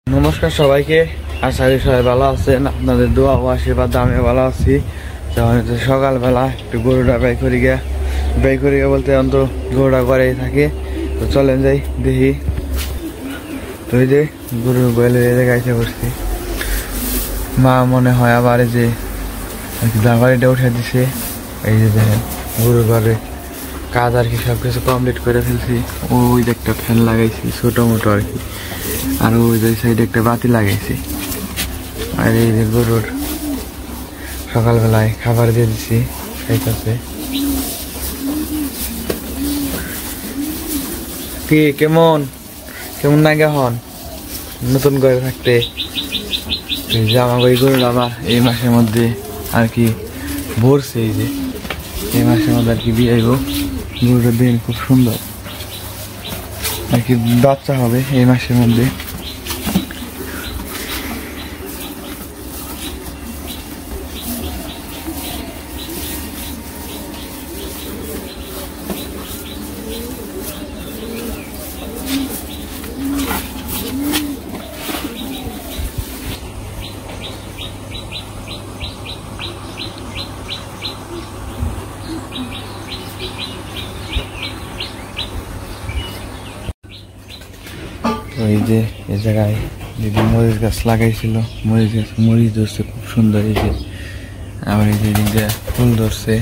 নমস্কার সবাইকে, আশা করি সবাই ভালো আছেন। আপনাদের দোয়া ও আশীর্বাদ আমি ভালো আছি। সকালবেলা একটু গরুটা বাই করি গিয়া বলতে অন্ত গরুটা ঘরেই থাকে। তো চলেন যাই দেখি। তো এই যে গরু গোয়ালে গাইতে বসছি। মা মনে হয় আবার এই যে দাবারিটা উঠে দিছে। এই যে দেখেন গরুর ঘরে কাজ আর কি সব কিছু কমপ্লিট করে ফেলছি। ওই যে একটা ফ্যান লাগাইছি ছোট মোটো আর কি, আর ওই যে সাইডে একটা বাতি লাগাইছি। আর এই যে গরুর সকালবেলায় খাবার দিয়ে দিচ্ছি খাইতেছে। কি কেমন কেমন লাগে হন নতুন করে থাকতে? আমার ওই গরুর আবার এই মাসের মধ্যে আর কি ভরছে। এই যে এই মাসের মধ্যে আর কি বিয়ে আইব। গরুটার দিন খুব সুন্দর আর কি, বাচ্চা হবে এই মাসের মধ্যে। এই যে এই জায়গায় দিদি মরিচ গাছ লাগাইছিল, মরিচ ধরছে খুব সুন্দর। এই যে আবার এই যে এদিক দিয়ে ফুল ধরছে,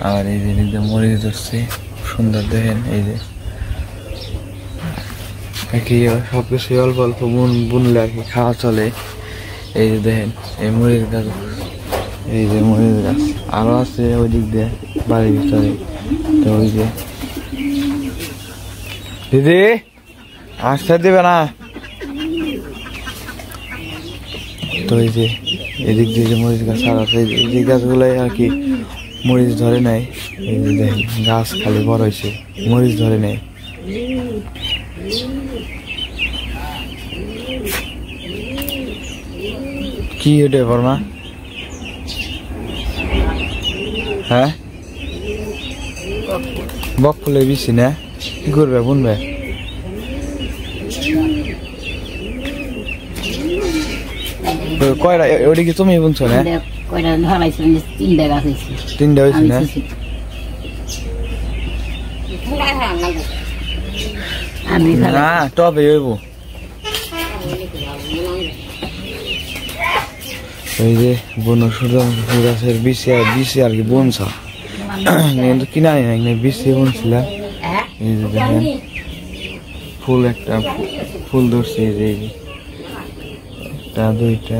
আবার এই যে এদিক দিয়ে মরিচ ধরছে খুব সুন্দর। দেখেন এই যে কি সব কিছু অল্প অল্প বুনলে আর কি খাওয়া চলে। এই যে দেখেন এই মরিচ গাছ, এই যে মরিচ গাছ আরো আছে ওই দিক দিয়ে বাড়ির ভিতরে। তো ওই যে দিদি আসতে দিবে না। তো এই যে এদিক দিয়ে যে মরিচ গাছ আর আছে, এই যে গাছগুলাই আর কি মরিচ ধরে নেয়। এই যে দেখেন গাছ খালি বড় হয়েছে, মরিচ ধরে নেয়। কি ওটা বর্মা? হ্যাঁ বক ফুলে বেশি না, কি করবে বুনবে? কয়টা ওটা কি তুমি বুনছো না? তিনটা হয়েছে না? না টবে হইব। এই যে বন সূর্যমুখী ফুল গাছের বিশে আর কি বুনছা, কিন্তু কিনা নাই বিশে বুনছিলাম। এই যে দেখেন ফুল একটা ফুল ধরছে, এই যে একটা দুইটা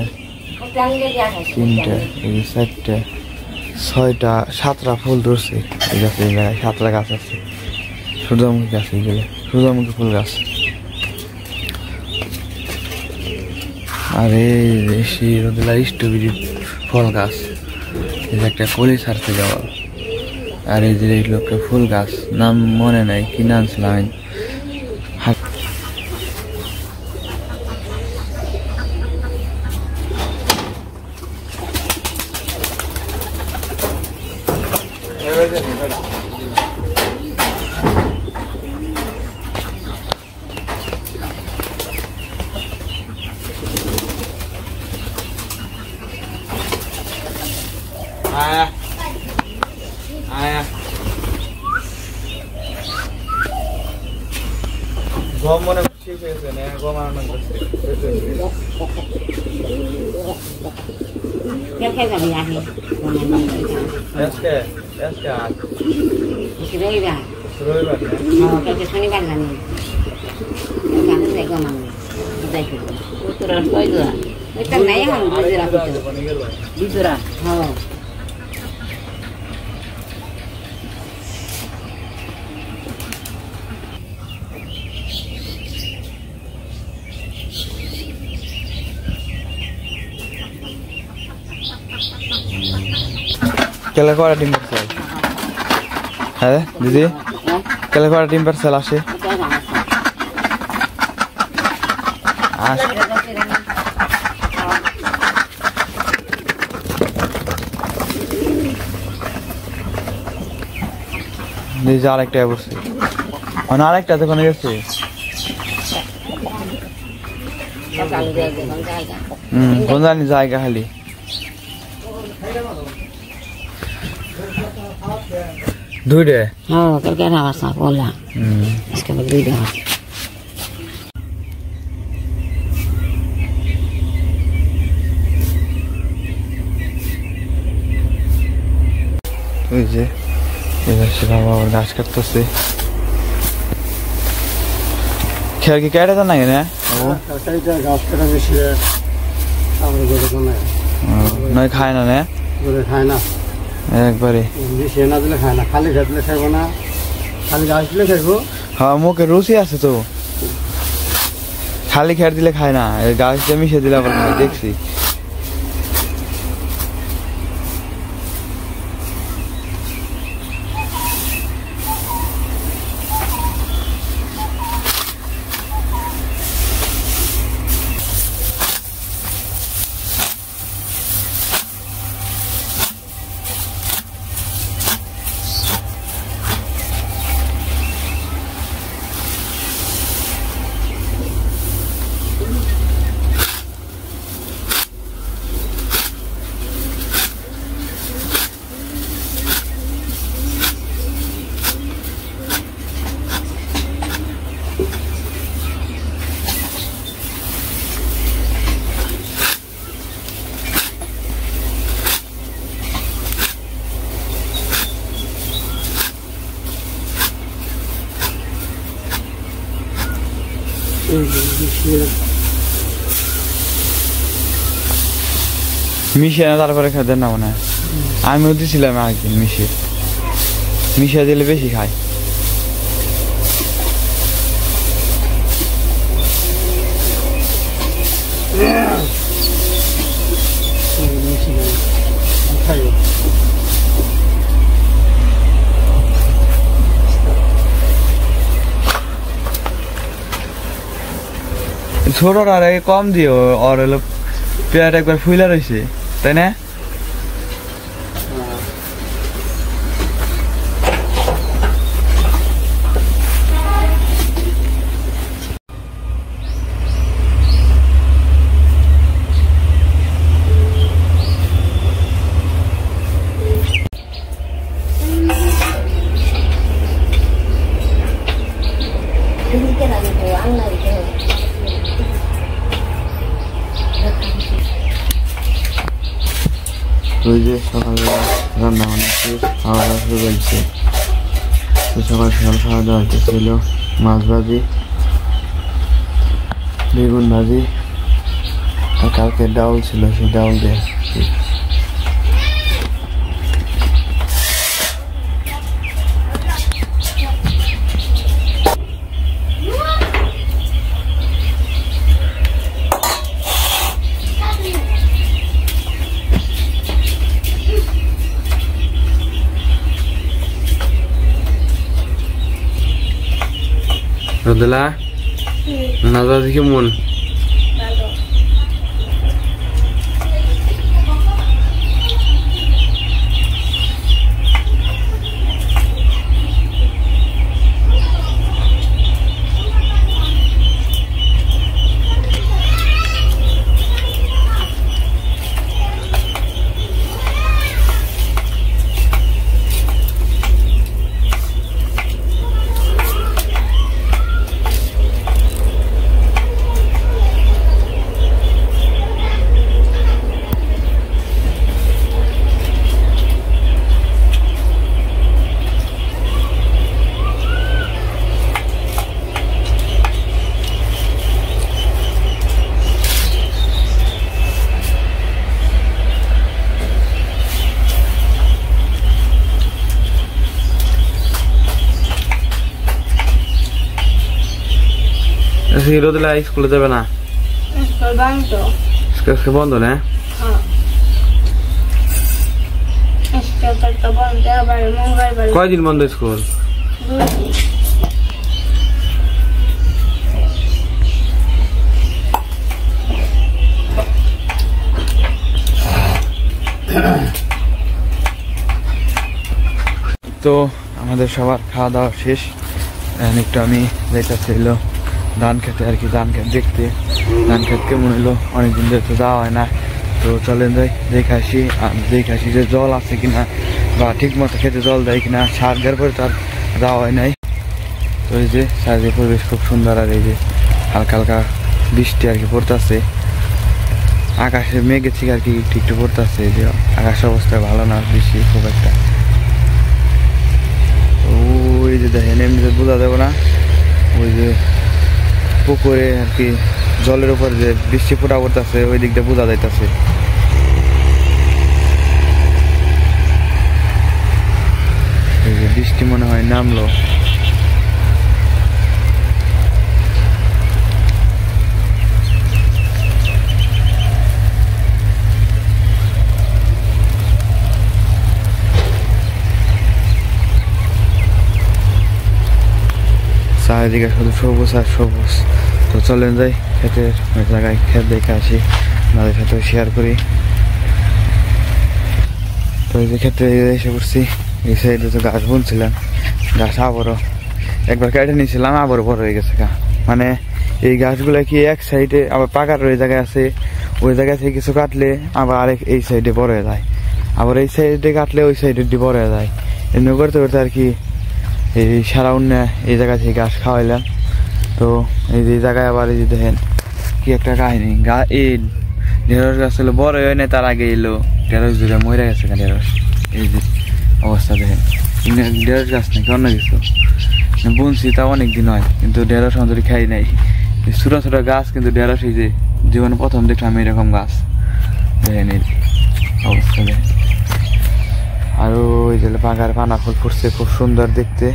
তিনটা এই যে চারটা ছয়টা সাতটা ফুল ধরছে। এই গাছে এই জায়গায় সাতটা গাছ আছে সূর্যমুখী গাছ, এইগুলো সূর্যমুখী ফুল গাছ। আর এই স্ট্রবেরি ফল গাছ, এই যে একটা কলি ছাড়তে যাওয়া। আর এই যে একটা ফুল গাছ, নাম মনে নাই কি নাম ছিল। গম মনে শেষ হয়েছে না, গম আনন্দ করছে। কেলে করা টিম পার্সেল? হ্যাঁ দিদি কেলে করা টিম পার্সেল আসে? দিদি আরেকটা বসছে, মানে আরেকটা দোকানে গেছে। কোন জানি জায়গা খালি দুইটা हाँ कल क्या रहा था बोला इसके बाद भी रहा ওই যে এবার সে বাবা ওর গাছ কাটতেছে খেয়াল কি কেটে তো নাই না গাছ কাটা বেশি আমরা গরু নয় খায় না গরু খায় না একবারে বেশি না দিলে খায় না খালি খেত দিলে খাইবো না খালি গাছ দিলে খাইবো হ্যাঁ মুখে রুচি আছে তো খালি খেয়ার দিলে খায় না গাছ দিয়ে মিশে দিলে আবার খায় দেখছি মিশিয়ে না তারপরে খেতে না মনে হয় আমিও দিছিলাম একদিন মিশিয়ে দিলে বেশি খায় ছোট আর কম দিও আর হলো পেয়ার একবার ফুইলা রয়েছে তাই না ওই যে সকালবেলা রান্না বান্না শেষ খাওয়া দাওয়া শুরু হয়েছে সকাল সকাল খাওয়া দাওয়া ছিল মাছ ভাজি বেগুন ভাজি আর কালকে ডাউল ছিল সেই ডাউল দিয়ে Rodela, nada de que mon. Si Rodela স্কুলে যাবে না স্কুল বন্ধ স্কুল বন্ধ না স্কুল তো বন্ধ আবার মঙ্গলবার কয়দিন বন্ধ স্কুল তো আমাদের সবার খাওয়া দাওয়া শেষ একটু আমি যেটা ছিল ধান খেতে আর কি, ধান খেত দেখতে। ধান খেত কেমন হলো, অনেকদিন ধরে তো যাওয়া হয় না। তো চলেন যাই দেখে আসি, আর দেখে আসি যে জল আছে কিনা বা ঠিক মতো খেতে জল দেয় কিনা। সার দেওয়ার পরে তো আর যাওয়া হয় নাই। তো এই যে চারিদিকে পরিবেশ খুব সুন্দর, আর এই যে হালকা হালকা বৃষ্টি আর কি পড়তেছে, আকাশে মেঘের থেকে আর কি একটু একটু পড়তেছে। যে আকাশের অবস্থা ভালো না বেশি খুব একটা। ওই যে দেখেন এমনিতে বোঝা যাবে না, ওই যে পুকুরে আর কি জলের উপর যে বৃষ্টি ফোটা পড়তেছে ওই দিকটা বোঝা যাইতেছে। এই যে বৃষ্টি মনে হয় নামলো। চারিদিকে শুধু সবুজ আর সবুজ। তো চলেন যাই ক্ষেতের ওই জায়গায় ক্ষেত দেখে আসি, আপনাদের সাথে শেয়ার করি। তো এই যে ক্ষেত্রে এসে পড়ছি, এই সাইডে তো গাছ বুনছিলাম, গাছ আবারও একবার কেটে নিয়েছিলাম, আবারও বড় হয়ে গেছে। মানে এই গাছগুলা কি এক সাইডে আবার পাকার ওই জায়গায় আছে, ওই জায়গা থেকে কিছু কাটলে আবার আরেক এই সাইডে বড় হয়ে যায়, আবার এই সাইডে কাটলে ওই সাইডে বড় হয়ে যায়। এমনি করতে করতে আর কি এই সারা অন্য এই জায়গা থেকে গাছ খাওয়াইলাম। তো এই যে জায়গায় আবার এই যে দেখেন কি একটা কাহিনী, এই ঢেঁড়স গাছ ছিল বড় হয় না, তার আগে এলো ঢেঁড়স জুড়ে মরে গেছে। ঢেঁড়স এই যে অবস্থা দেখেন, ঢেঁড়স গাছ নাকি অন্য কিছু বুনছি, তা অনেক দিন হয় কিন্তু ঢেঁড়স অন্তরে খাই নাই। ছোট ছোট গাছ কিন্তু ঢেঁড়স এই যে জীবনে প্রথম দেখলাম এরকম গাছ। দেখেন এই অবস্থা দেখেন। আর ওই যে পাকার পানা ফুল ফুটছে, খুব সুন্দর দেখতে।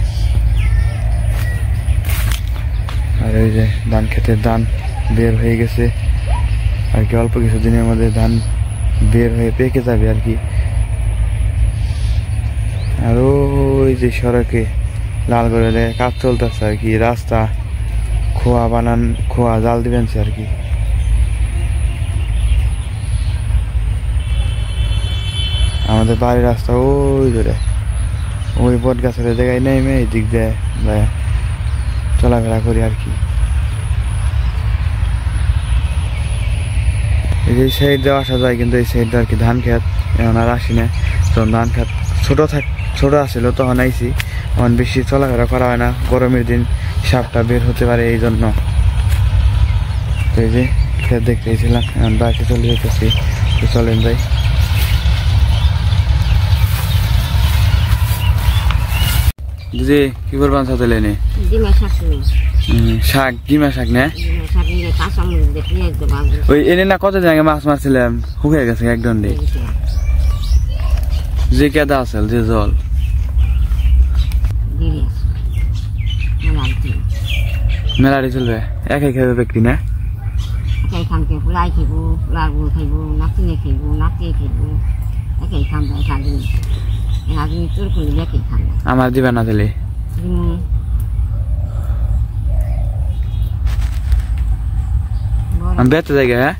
আর ওই যে ধান ক্ষেতের ধান বের হয়ে গেছে আর কি, অল্প কিছু দিনের মধ্যে ধান বের হয়ে পেকে যাবে আর কি। আর ওই যে সড়কে লাল করে কাজ চলতেছে আর কি, রাস্তা খোয়া জাল দিবেন আর কি। আমাদের বাড়ির রাস্তা ওই ধরে ওই বট গাছের জায়গায় নেমে এই দিক দিয়ে চলাফেরা করি আর কি। এই যে সাইড দিয়ে আসা যায়, কিন্তু এই সাইড আর কি ধান খেত এখন আর আসি না। তখন ধান খেত ছোট আসছিল তখন আইসি, এখন বেশি চলাফেরা করা হয় না, গরমের দিন সাপটা বের হতে পারে এই জন্য। তো এই যে খেত দেখতে গেছিলাম, এখন বাড়িতে চলে যেতেছি। তো চলেন যাই। জি কি করবান সাথে লেনে শাক, ডিমা শাক না ওই এনে না কত জায়গায় মাছ মারছিলাম, শুকিয়ে গেছে একদম। যে কেদা আছে যে জল মেলাটি চলবে, একাই খেবে ব্যক্তি না আমার দিবা না দিলে আমি বেতে জায়গা। হ্যাঁ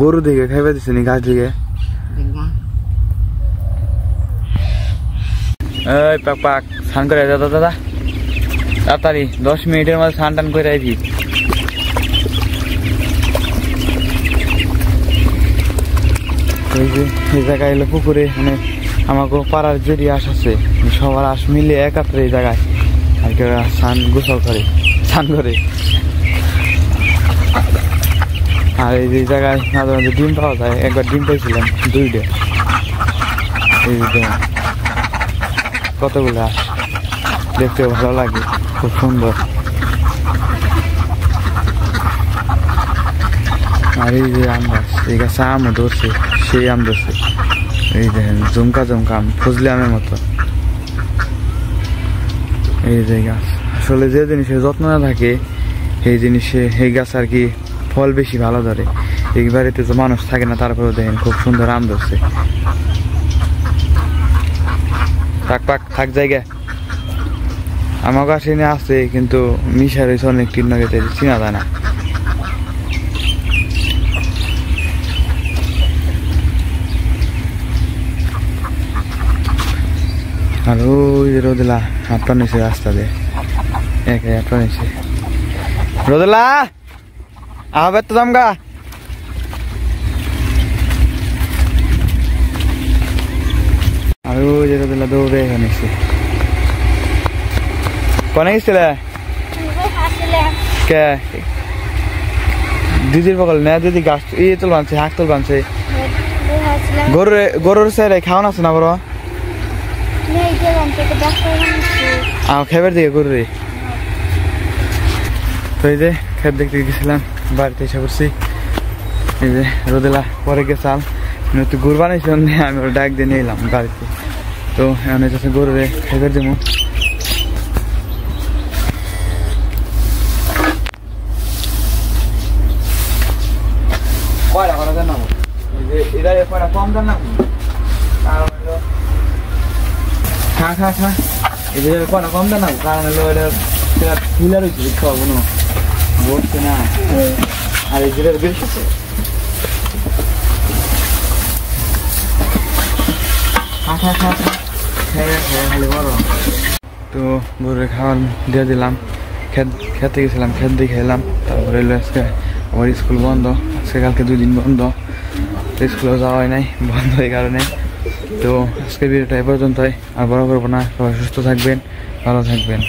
গরু দিকে খাইবে দিছে নি গাছ দিকে। এই পাক পাক স্নান করে দাদা দাদা তাড়াতাড়ি 10 মিনিটের মধ্যে স্নান টান করে আইবি। এই জায়গায় এলো পুকুরে, মানে আমাকে পাড়ার যদি আসছে সবার আস মিলে একাত্রে এই জায়গায় আর কি স্নান গোসল করে স্নান করে। আর এই যে জায়গায় মাঝে মাঝে ডিম পাওয়া যায়, একবার ডিম পাইছিলাম 2টা। এই যে কতগুলো আস, দেখতেও ভালো লাগে, খুব সুন্দর। আর এই যে আম গাছ, এই গাছে আমও ধরছে, সেই আম ধরছে। এই দেখেন জমকা জমকা আম, ফজলি আমের মতো। এই যে গাছ আসলে যে জিনিসের যত্ন না থাকে সেই জিনিসে এই গাছ আর কি ফল বেশি ভালো ধরে। এই বাড়িতে তো মানুষ থাকে না, তারপরেও দেখেন খুব সুন্দর আম ধরছে। থাক পাক থাক জায়গা আমার কাছে নিয়ে আসছে, কিন্তু মিশার হয়েছে অনেক কীটনাশকে চিনা যায় না। আর ওই রোদলা হাঁটপা নিছে রাস্তা দিয়ে, একে হাঁটপা নিছে। রোদেলা আবে তো দামগা আমি ওই যে রোদেলা দৌড়ে এখানে এসে কোনে গেছিলে কে দিদির বগল না দিদি গাছ ইয়ে তোল বানছে হাঁক তোল বানছে গরুর সাইডে খাওয়ান আছে না বড় খেবার দিকে গরু রে তো এই যে খেত দেখতে গেছিলাম বাড়িতে এসে করছি এই যে রোদেলা পরে গেছাল একটু গুড় বানাইছি আমি ওর ডাক দিয়ে নিয়ে এলাম বাড়িতে তো এখন হচ্ছে গরু রে খেবার দেবো কয়টা করা জানাব এটা কয়টা কম জানাব খা খা খা এটা কয়টা কম জানাব কারণ হলো এটা ফুলার হয়েছে খাওয়াবো না বসছে না আর এই যেটা বেশি খা খা খা খালি বড় তো গরুরে খাওয়ার দিয়ে দিলাম খেতে গেছিলাম খেত দিয়ে খেলাম তারপরে এলো আজকে আমার স্কুল বন্ধ আজকে কালকে 2 দিন বন্ধ স্কুলেও যাওয়া হয় নাই বন্ধ এই কারণে তো আজকের ভিডিওটা এ পর্যন্তই আর বড় করবো না সবাই সুস্থ থাকবেন ভালো থাকবেন